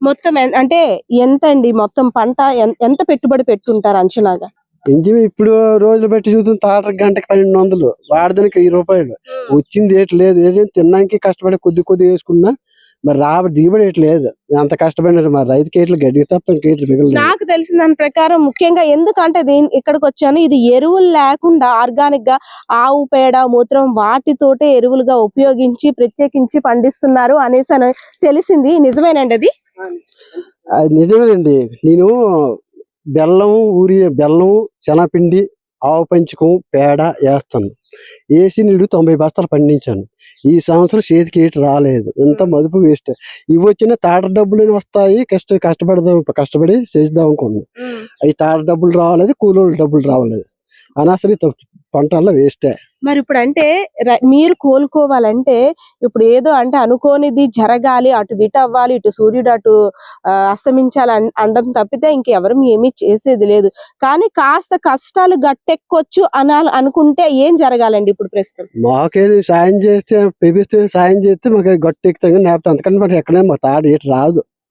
మొత్తం అంటే ఎంత అండి మొత్తం పంట ఎంత పెట్టుబడి పెట్టుంటారు అంచనాగా? ఇప్పుడు రోజులు బట్టి చూద్దాం, తాటకి గంటకి 1200, వాడదానికి 1000 రూపాయలు. వచ్చింది ఏటి లేదు, ఏంటంటే తిన్నానికి కష్టపడి కొద్ది కొద్ది వేసుకున్నా మరి దిగుబడి ఏటి లేదు. అంత కష్టపడినారు మరి రైతుకి ఏట్లు గడ్డి తప్ప ఇంకేట్లు మిగిలిన. నాకు తెలిసిన దాని ప్రకారం ముఖ్యంగా ఎందుకంటే ఇక్కడికి వచ్చాను, ఇది ఎరువులు లేకుండా ఆర్గానిక్ గా ఆవు పేడ మూత్రం వాటితోటే ఎరువులుగా ఉపయోగించి ప్రత్యేకించి పండిస్తున్నారు అనేసి అని తెలిసింది. నిజమేనండి అది? అది నిజమేనండి. నేను బెల్లం శనగపిండి ఆవు పంచకం పేడ వేస్తాను. వేసి నీడు 90 బస్తాలు పండించాను. ఈ సంవత్సరం చేతికి ఏటి రాలేదు, ఇంత మదుపు వేస్ట్. ఇవి వచ్చిన తాట డబ్బులు వస్తాయి, కష్టపడి చేద్దాం అనుకున్నాను. అవి తాట డబ్బులు రావలేదు, కూలోళ్ళ డబ్బులు రావలేదు. అనవసరం పంటల్లో వేస్టే. మరి ఇప్పుడు అంటే మీరు కోలుకోవాలంటే ఇప్పుడు ఏదో అంటే అనుకోనిది జరగాలి, అటు దిట అవ్వాలి, ఇటు సూర్యుడు అటు అస్తమించాలి అనడం తప్పితే ఇంకెవరు ఏమీ చేసేది లేదు. కానీ కాస్త కష్టాలు గట్టెక్కొచ్చు అనుకుంటే ఏం జరగాలండి ఇప్పుడు ప్రస్తుతం? మాకేది సాయం చేస్తే, ప్రభుత్వం సాయం చేస్తే మాకు గట్టెక్కుతాం, లేకపోతే అంతకన్నా మనకి ఎక్కడైనా మా తాడు ఏటి రాదు.